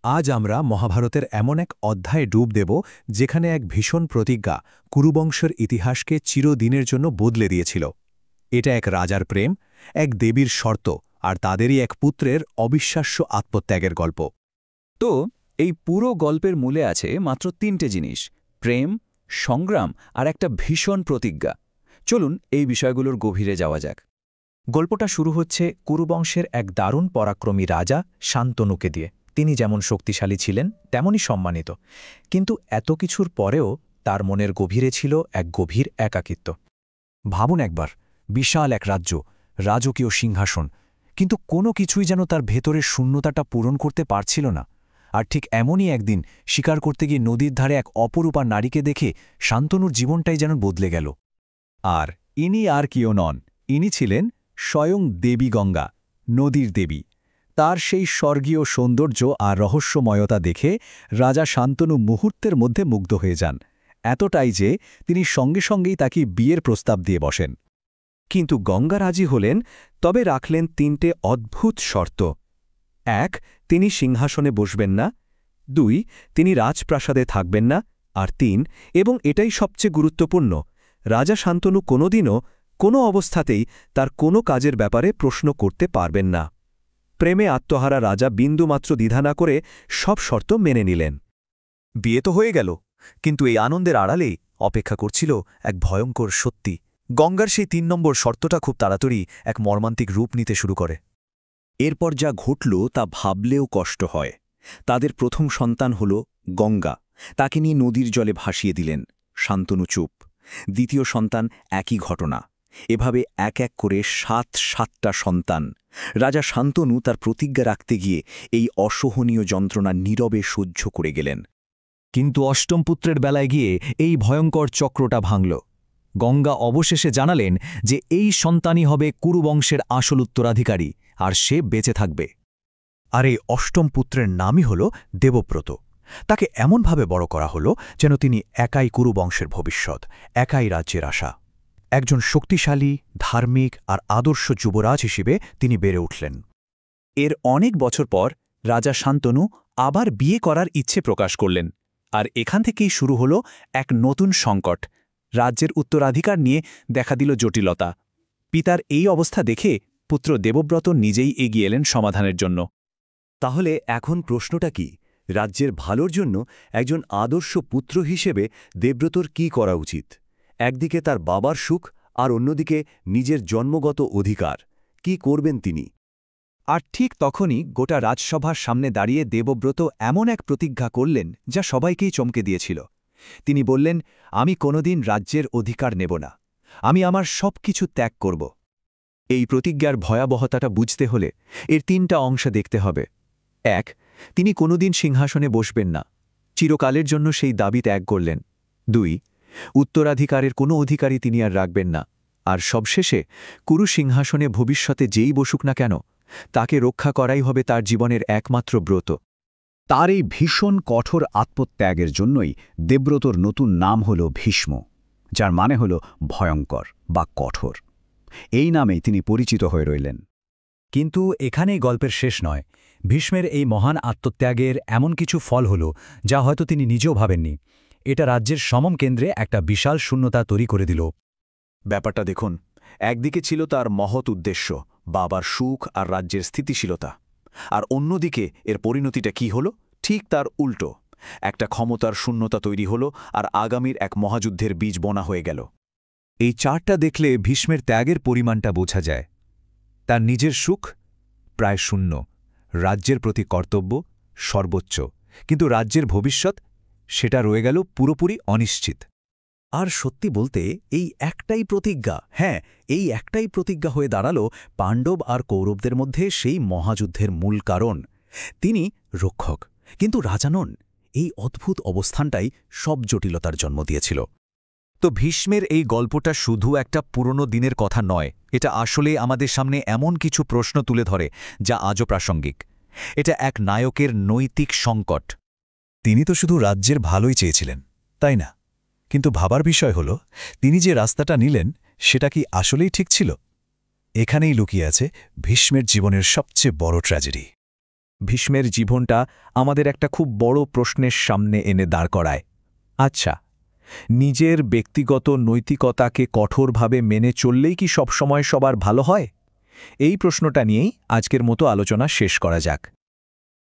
আজ আমরা মহাভারতের এমন এক অধ্যায়ে ডুব দেব যেখানে এক ভীষণ প্রতিজ্ঞা কুরুবংশের ইতিহাসকে চিরদিনের জন্য বদলে দিয়েছিল। এটা এক রাজার প্রেম, এক দেবীর শর্ত আর তাদেরই এক পুত্রের অবিশ্বাস্য আত্মত্যাগের গল্প। তো এই পুরো গল্পের মূলে আছে মাত্র তিনটে জিনিস: প্রেম, সংগ্রাম আর একটা ভীষণ প্রতিজ্ঞা। চলুন এই বিষয়গুলোর গভীরে যাওয়া যাক। গল্পটা শুরু হচ্ছে কুরুবংশের এক দারুণ পরাক্রমী রাজা শান্তনুকে দিয়ে। তিনি যেমন শক্তিশালী ছিলেন তেমনই সম্মানিত, কিন্তু এত কিছুর পরেও তার মনের গভীরে ছিল এক গভীর একাকিত্ব। ভাবুন একবার, বিশাল এক রাজ্য, রাজকীয় সিংহাসন, কিন্তু কোনো কিছুই যেন তার ভেতরের শূন্যতাটা পূরণ করতে পারছিল না। আর ঠিক এমনই একদিন শিকার করতে গিয়ে নদীর ধারে এক অপরূপা নারীকে দেখে শান্তনুর জীবনটাই যেন বদলে গেল। আর ইনি আর কেউ নন, ইনি ছিলেন স্বয়ং দেবী গঙ্গা, নদীর দেবী। তার সেই স্বর্গীয় সৌন্দর্য আর রহস্যময়তা দেখে রাজা শান্তনু মুহূর্তের মধ্যে মুগ্ধ হয়ে যান, এতটাই যে তিনি সঙ্গে সঙ্গেই তাকে বিয়ের প্রস্তাব দিয়ে বসেন। কিন্তু গঙ্গা রাজি হলেন, তবে রাখলেন তিনটে অদ্ভুত শর্ত। ১. তিনি সিংহাসনে বসবেন না। ২. তিনি রাজপ্রাসাদে থাকবেন না। আর ৩. এবং এটাই সবচেয়ে গুরুত্বপূর্ণ, রাজা শান্তনু কোনোদিনও কোনো অবস্থাতেই তার কোনো কাজের ব্যাপারে প্রশ্ন করতে পারবেন না। প্রেমে আত্মহারা রাজা বিন্দুমাত্র দ্বিধা না করে সব শর্ত মেনে নিলেন। বিয়ে তো হয়ে গেল, কিন্তু এই আনন্দের আড়ালেই অপেক্ষা করছিল এক ভয়ঙ্কর সত্যি। গঙ্গার সেই ৩ নম্বর শর্তটা খুব তাড়াতাড়ি এক মর্মান্তিক রূপ নিতে শুরু করে। এরপর যা ঘটল তা ভাবলেও কষ্ট হয়। তাদের প্রথম সন্তান হল গঙ্গা, তাকে নিয়ে নদীর জলে ভাসিয়ে দিলেন। শান্তনু চুপ। দ্বিতীয় সন্তান, একই ঘটনা। এভাবে এক এক করে ৭টা সন্তান। রাজা শান্তনু তার প্রতিজ্ঞা রাখতে গিয়ে এই অসহনীয় যন্ত্রণা নীরবে সহ্য করে গেলেন। কিন্তু অষ্টম পুত্রের বেলায় গিয়ে এই ভয়ঙ্কর চক্রটা ভাঙল। গঙ্গা অবশেষে জানালেন যে এই সন্তানই হবে কুরুবংশের আসল উত্তরাধিকারী, আর সে বেঁচে থাকবে। আর এই অষ্টম পুত্রের নামই হল দেবব্রত। তাকে এমনভাবে বড় করা হলো যেন তিনি একাই কুরুবংশের ভবিষ্যৎ, একাই রাজ্যের আশা। একজন শক্তিশালী, ধার্মিক আর আদর্শ যুবরাজ হিসেবে তিনি বেড়ে উঠলেন। এর অনেক বছর পর রাজা শান্তনু আবার বিয়ে করার ইচ্ছে প্রকাশ করলেন, আর এখান থেকেই শুরু হল এক নতুন সংকট। রাজ্যের উত্তরাধিকার নিয়ে দেখা দিল জটিলতা। পিতার এই অবস্থা দেখে পুত্র দেবব্রত নিজেই এগিয়ে এলেন সমাধানের জন্য। তাহলে এখন প্রশ্নটা কি? রাজ্যের ভালোর জন্য একজন আদর্শ পুত্র হিসেবে দেবব্রতর কি করা উচিত? একদিকে তার বাবার সুখ, আর অন্যদিকে নিজের জন্মগত অধিকার। কি করবেন তিনি? আর ঠিক তখনই গোটা রাজসভার সামনে দাঁড়িয়ে দেবব্রত এমন এক প্রতিজ্ঞা করলেন যা সবাইকেই চমকে দিয়েছিল। তিনি বললেন, আমি কোনোদিন রাজ্যের অধিকার নেব না, আমি আমার সব কিছু ত্যাগ করব। এই প্রতিজ্ঞার ভয়াবহতাটা বুঝতে হলে এর ৩টা অংশ দেখতে হবে। ১. তিনি কোনোদিন সিংহাসনে বসবেন না, চিরকালের জন্য সেই দাবি ত্যাগ করলেন। ২. উত্তরাধিকারের কোনো অধিকারই তিনি আর রাখবেন না। আর সবশেষে কুরু সিংহাসনে ভবিষ্যতে যেই বসুক না কেন, তাকে রক্ষা করাই হবে তার জীবনের একমাত্র ব্রত। তার এই ভীষণ কঠোর আত্মত্যাগের জন্যই দেবব্রতর নতুন নাম হল ভীষ্ম, যার মানে হল ভয়ঙ্কর বা কঠোর। এই নামেই তিনি পরিচিত হয়ে রইলেন। কিন্তু এখানেই গল্পের শেষ নয়। ভীষ্মের এই মহান আত্মত্যাগের এমন কিছু ফল হল যা হয়তো তিনি নিজেও ভাবেননি। এটা রাজ্যের সমম কেন্দ্রে একটা বিশাল শূন্যতা তৈরি করে দিল। ব্যাপারটা দেখুন, একদিকে ছিল তার মহৎ উদ্দেশ্য, বাবার সুখ আর রাজ্যের স্থিতিশীলতা, আর অন্যদিকে এর পরিণতিটা কি হল? ঠিক তার উল্টো। একটা ক্ষমতার শূন্যতা তৈরি হল, আর আগামীর এক মহাযুদ্ধের বীজ বোনা হয়ে গেল। এই চারটা দেখলে ভীষ্মের ত্যাগের পরিমাণটা বোঝা যায়। তার নিজের সুখ প্রায় শূন্য, রাজ্যের প্রতি কর্তব্য সর্বোচ্চ, কিন্তু রাজ্যের ভবিষ্যৎ সেটা রয়ে গেল পুরোপুরি অনিশ্চিত। আর সত্যি বলতে এই একটাই প্রতিজ্ঞা, এই একটাই প্রতিজ্ঞা হয়ে দাঁড়ালো পাণ্ডব আর কৌরবদের মধ্যে সেই মহাযুদ্ধের মূল কারণ। তিনি রক্ষক, কিন্তু রাজা নন। এই অদ্ভুত অবস্থানটাই সব জটিলতার জন্ম দিয়েছিল। তো ভীষ্মের এই গল্পটা শুধু একটা পুরনো দিনের কথা নয়, এটা আসলে আমাদের সামনে এমন কিছু প্রশ্ন তুলে ধরে যা আজও প্রাসঙ্গিক। এটা এক নায়কের নৈতিক সংকট। তিনি তো শুধু রাজ্যের ভালোই চেয়েছিলেন, তাই না? কিন্তু ভাবার বিষয় হল, তিনি যে রাস্তাটা নিলেন সেটা কি আসলেই ঠিক ছিল? এখানেই লুকিয়ে আছে ভীষ্মের জীবনের সবচেয়ে বড় ট্র্যাজেডি। ভীষ্মের জীবনটা আমাদের একটা খুব বড় প্রশ্নের সামনে এনে দাঁড় করায়। আচ্ছা, নিজের ব্যক্তিগত নৈতিকতাকে কঠোরভাবে মেনে চললেই কি সবসময় সবার ভালো হয়? এই প্রশ্নটা নিয়েই আজকের মতো আলোচনা শেষ করা যাক।